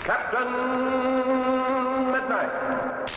Captain Midnight.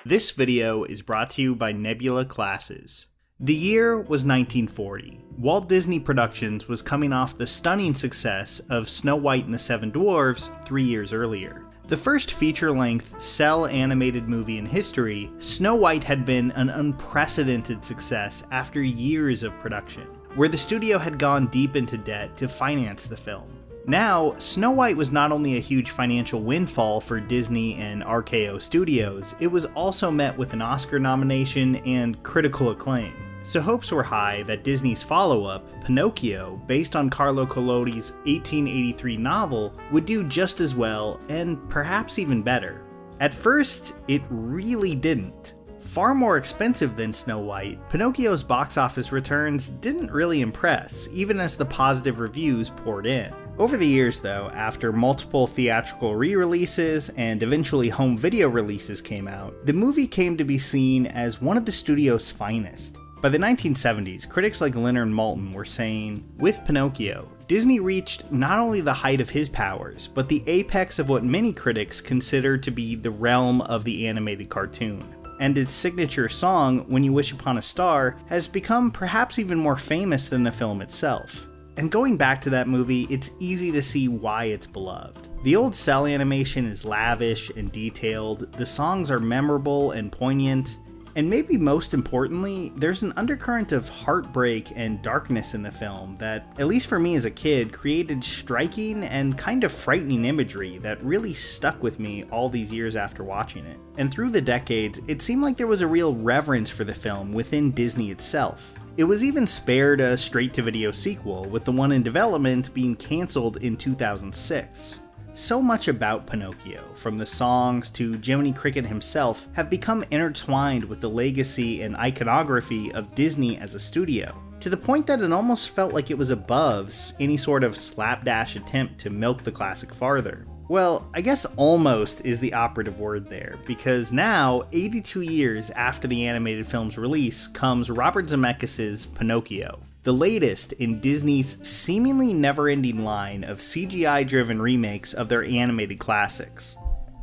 This video is brought to you by Nebula Classes. The year was 1940. Walt Disney Productions was coming off the stunning success of Snow White and the Seven Dwarfs 3 years earlier. The first feature-length cel animated movie in history, Snow White had been an unprecedented success after years of production, where the studio had gone deep into debt to finance the film. Now, Snow White was not only a huge financial windfall for Disney and RKO Studios, it was also met with an Oscar nomination and critical acclaim. So hopes were high that Disney's follow-up, Pinocchio, based on Carlo Collodi's 1883 novel, would do just as well, and perhaps even better. At first, it really didn't. Far more expensive than Snow White, Pinocchio's box office returns didn't really impress, even as the positive reviews poured in. Over the years though, after multiple theatrical re-releases and eventually home video releases came out, the movie came to be seen as one of the studio's finest. By the 1970s, critics like Leonard Maltin were saying, with Pinocchio, Disney reached not only the height of his powers, but the apex of what many critics consider to be the realm of the animated cartoon. And its signature song, When You Wish Upon a Star, has become perhaps even more famous than the film itself. And going back to that movie, it's easy to see why it's beloved. The old cel animation is lavish and detailed, the songs are memorable and poignant, and maybe most importantly, there's an undercurrent of heartbreak and darkness in the film that, at least for me as a kid, created striking and kind of frightening imagery that really stuck with me all these years after watching it. And through the decades, it seemed like there was a real reverence for the film within Disney itself. It was even spared a straight-to-video sequel, with the one in development being cancelled in 2006. So much about Pinocchio, from the songs to Jiminy Cricket himself, have become intertwined with the legacy and iconography of Disney as a studio, to the point that it almost felt like it was above any sort of slapdash attempt to milk the classic farther. Well, I guess almost is the operative word there, because now, 82 years after the animated film's release, comes Robert Zemeckis' Pinocchio, the latest in Disney's seemingly never-ending line of CGI-driven remakes of their animated classics.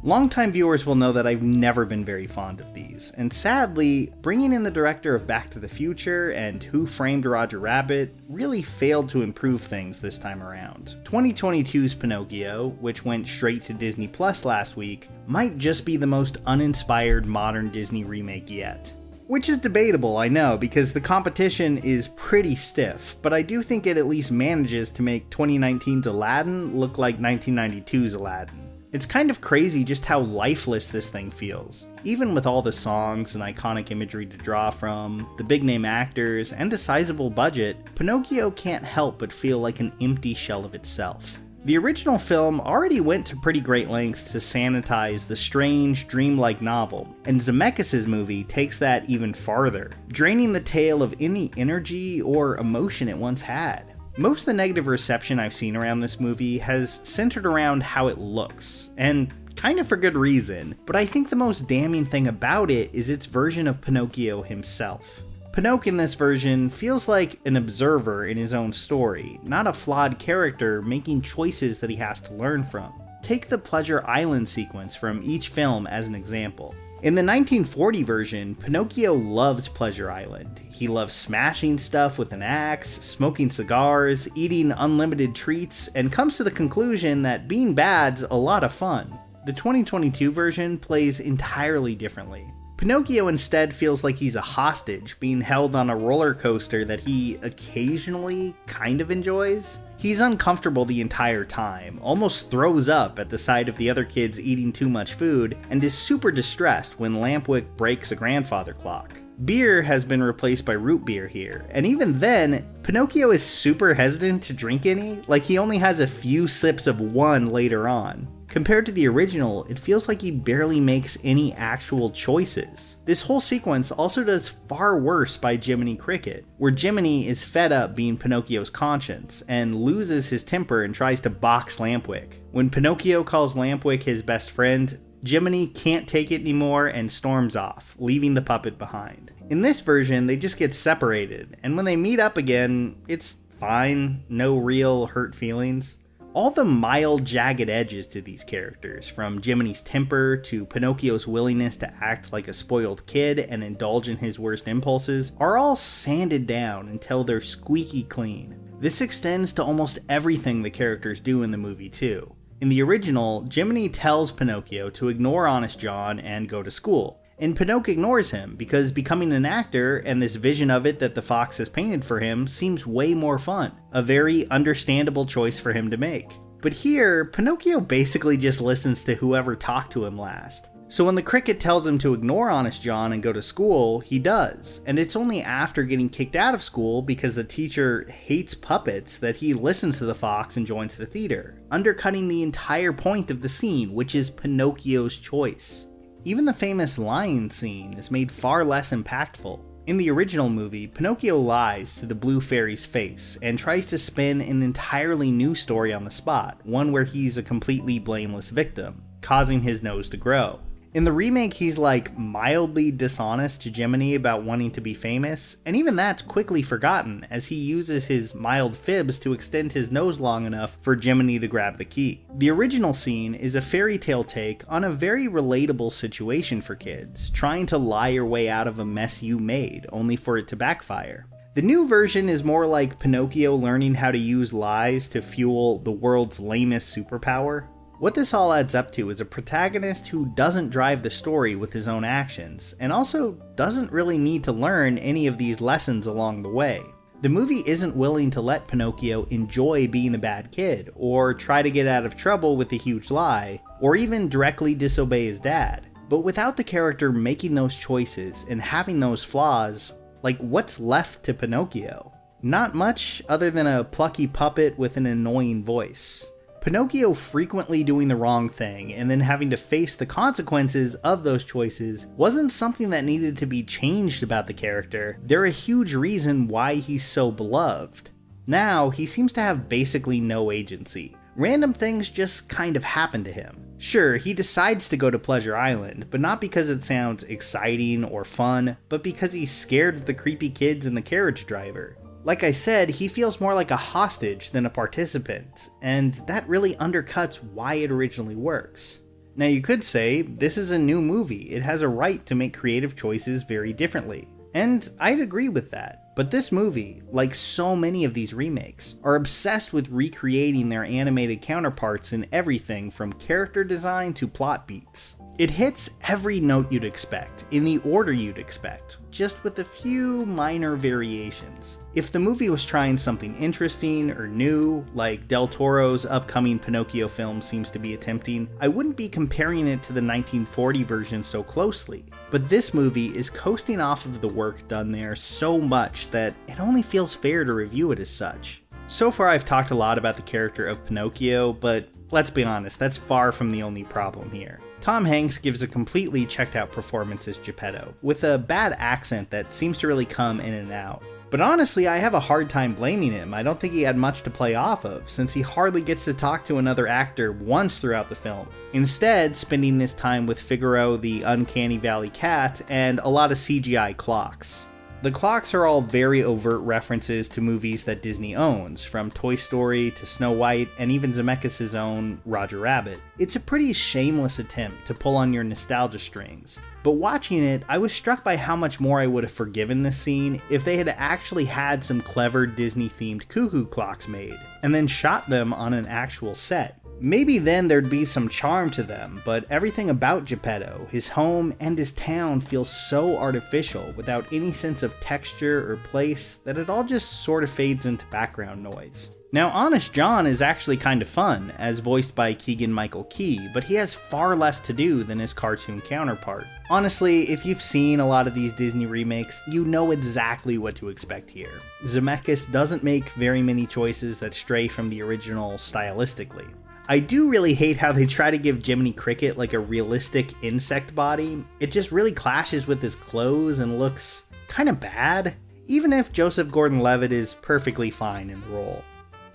Longtime viewers will know that I've never been very fond of these, and sadly, bringing in the director of Back to the Future and Who Framed Roger Rabbit really failed to improve things this time around. 2022's Pinocchio, which went straight to Disney Plus last week, might just be the most uninspired modern Disney remake yet. Which is debatable, I know, because the competition is pretty stiff, but I do think it at least manages to make 2019's Aladdin look like 1992's Aladdin. It's kind of crazy just how lifeless this thing feels. Even with all the songs and iconic imagery to draw from, the big name actors, and a sizable budget, Pinocchio can't help but feel like an empty shell of itself. The original film already went to pretty great lengths to sanitize the strange, dreamlike novel, and Zemeckis' movie takes that even farther, draining the tale of any energy or emotion it once had. Most of the negative reception I've seen around this movie has centered around how it looks, and kind of for good reason, but I think the most damning thing about it is its version of Pinocchio himself. Pinocchio in this version feels like an observer in his own story, not a flawed character making choices that he has to learn from. Take the Pleasure Island sequence from each film as an example. In the 1940 version, Pinocchio loves Pleasure Island. He loves smashing stuff with an axe, smoking cigars, eating unlimited treats, and comes to the conclusion that being bad's a lot of fun. The 2022 version plays entirely differently. Pinocchio instead feels like he's a hostage being held on a roller coaster that he occasionally kind of enjoys. He's uncomfortable the entire time, almost throws up at the sight of the other kids eating too much food, and is super distressed when Lampwick breaks a grandfather clock. Beer has been replaced by root beer here, and even then, Pinocchio is super hesitant to drink any, like he only has a few sips of one later on. Compared to the original, it feels like he barely makes any actual choices. This whole sequence also does far worse by Jiminy Cricket, where Jiminy is fed up being Pinocchio's conscience, and loses his temper and tries to box Lampwick. When Pinocchio calls Lampwick his best friend, Jiminy can't take it anymore and storms off, leaving the puppet behind. In this version, they just get separated, and when they meet up again, it's fine, no real hurt feelings. All the mild, jagged edges to these characters, from Jiminy's temper to Pinocchio's willingness to act like a spoiled kid and indulge in his worst impulses, are all sanded down until they're squeaky clean. This extends to almost everything the characters do in the movie too. In the original, Jiminy tells Pinocchio to ignore Honest John and go to school. And Pinocchio ignores him because becoming an actor and this vision of it that the fox has painted for him seems way more fun. A very understandable choice for him to make. But here, Pinocchio basically just listens to whoever talked to him last. So when the cricket tells him to ignore Honest John and go to school, he does. And it's only after getting kicked out of school because the teacher hates puppets that he listens to the fox and joins the theater, undercutting the entire point of the scene, which is Pinocchio's choice. Even the famous lion scene is made far less impactful. In the original movie, Pinocchio lies to the blue fairy's face and tries to spin an entirely new story on the spot, one where he's a completely blameless victim, causing his nose to grow. In the remake, he's like mildly dishonest to Jiminy about wanting to be famous, and even that's quickly forgotten as he uses his mild fibs to extend his nose long enough for Jiminy to grab the key. The original scene is a fairy tale take on a very relatable situation for kids, trying to lie your way out of a mess you made, only for it to backfire. The new version is more like Pinocchio learning how to use lies to fuel the world's lamest superpower. What this all adds up to is a protagonist who doesn't drive the story with his own actions, and also doesn't really need to learn any of these lessons along the way. The movie isn't willing to let Pinocchio enjoy being a bad kid, or try to get out of trouble with a huge lie, or even directly disobey his dad. But without the character making those choices and having those flaws, like what's left to Pinocchio? Not much other than a plucky puppet with an annoying voice. Pinocchio frequently doing the wrong thing and then having to face the consequences of those choices wasn't something that needed to be changed about the character. They're a huge reason why he's so beloved. Now, he seems to have basically no agency. Random things just kind of happen to him. Sure, he decides to go to Pleasure Island, but not because it sounds exciting or fun, but because he's scared of the creepy kids and the carriage driver. Like I said, he feels more like a hostage than a participant, and that really undercuts why it originally works. Now you could say, this is a new movie, it has a right to make creative choices very differently. And I'd agree with that. But this movie, like so many of these remakes, are obsessed with recreating their animated counterparts in everything from character design to plot beats. It hits every note you'd expect, in the order you'd expect, just with a few minor variations. If the movie was trying something interesting or new, like Del Toro's upcoming Pinocchio film seems to be attempting, I wouldn't be comparing it to the 1940 version so closely. But this movie is coasting off of the work done there so much that it only feels fair to review it as such. So far I've talked a lot about the character of Pinocchio, but let's be honest, that's far from the only problem here. Tom Hanks gives a completely checked out performance as Geppetto, with a bad accent that seems to really come in and out. But honestly, I have a hard time blaming him. I don't think he had much to play off of, since he hardly gets to talk to another actor once throughout the film. Instead, spending his time with Figaro the Uncanny Valley cat and a lot of CGI clocks. The clocks are all very overt references to movies that Disney owns, from Toy Story to Snow White and even Zemeckis' own Roger Rabbit. It's a pretty shameless attempt to pull on your nostalgia strings. But watching it, I was struck by how much more I would have forgiven this scene if they had actually had some clever Disney-themed cuckoo clocks made, and then shot them on an actual set. Maybe then there'd be some charm to them, but everything about Geppetto, his home and his town feels so artificial without any sense of texture or place that it all just sort of fades into background noise. Now, Honest John is actually kind of fun, as voiced by Keegan-Michael Key, but he has far less to do than his cartoon counterpart. Honestly, if you've seen a lot of these Disney remakes, you know exactly what to expect here. Zemeckis doesn't make very many choices that stray from the original stylistically. I do really hate how they try to give Jiminy Cricket like a realistic insect body. It just really clashes with his clothes and looks kind of bad, even if Joseph Gordon-Levitt is perfectly fine in the role.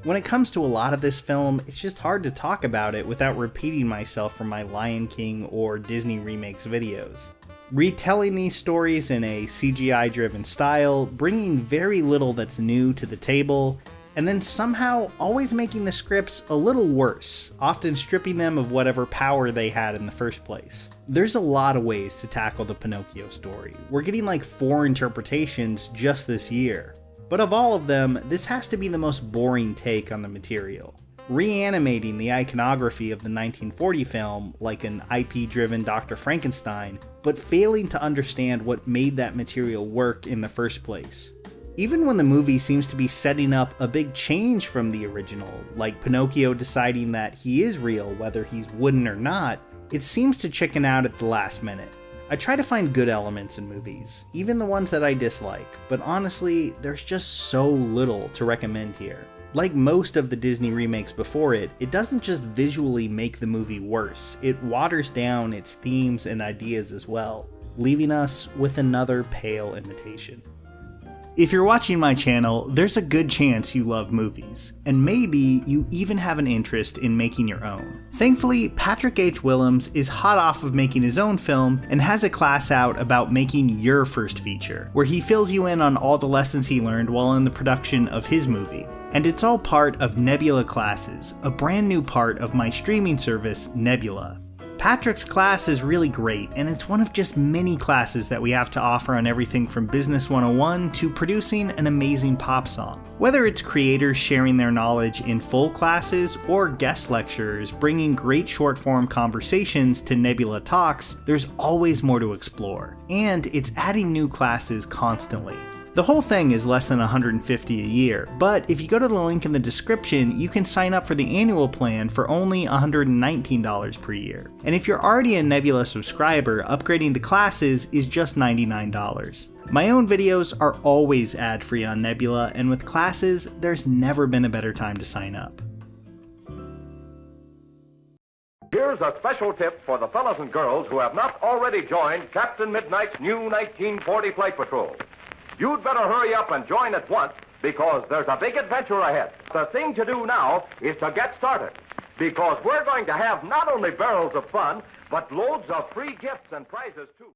When it comes to a lot of this film, it's just hard to talk about it without repeating myself from my Lion King or Disney remakes videos. Retelling these stories in a CGI-driven style, bringing very little that's new to the table, and then somehow always making the scripts a little worse, often stripping them of whatever power they had in the first place. There's a lot of ways to tackle the Pinocchio story. We're getting like 4 interpretations just this year. But of all of them, this has to be the most boring take on the material. Reanimating the iconography of the 1940 film like an IP-driven Dr. Frankenstein, but failing to understand what made that material work in the first place. Even when the movie seems to be setting up a big change from the original, like Pinocchio deciding that he is real whether he's wooden or not, it seems to chicken out at the last minute. I try to find good elements in movies, even the ones that I dislike, but honestly, there's just so little to recommend here. Like most of the Disney remakes before it, it doesn't just visually make the movie worse, it waters down its themes and ideas as well, leaving us with another pale imitation. If you're watching my channel, there's a good chance you love movies, and maybe you even have an interest in making your own. Thankfully, Patrick H. Willems is hot off of making his own film and has a class out about making your first feature, where he fills you in on all the lessons he learned while in the production of his movie. And it's all part of Nebula Classes, a brand new part of my streaming service, Nebula. Patrick's class is really great, and it's one of just many classes that we have to offer on everything from Business 101 to producing an amazing pop song. Whether it's creators sharing their knowledge in full classes or guest lecturers bringing great short-form conversations to Nebula Talks, there's always more to explore, and it's adding new classes constantly. The whole thing is less than $150 a year, but if you go to the link in the description, you can sign up for the annual plan for only $119 per year. And if you're already a Nebula subscriber, upgrading to classes is just $99. My own videos are always ad-free on Nebula, and with classes, there's never been a better time to sign up. Here's a special tip for the fellas and girls who have not already joined Captain Midnight's new 1940 Flight Patrol. You'd better hurry up and join at once because there's a big adventure ahead. The thing to do now is to get started because we're going to have not only barrels of fun, but loads of free gifts and prizes too.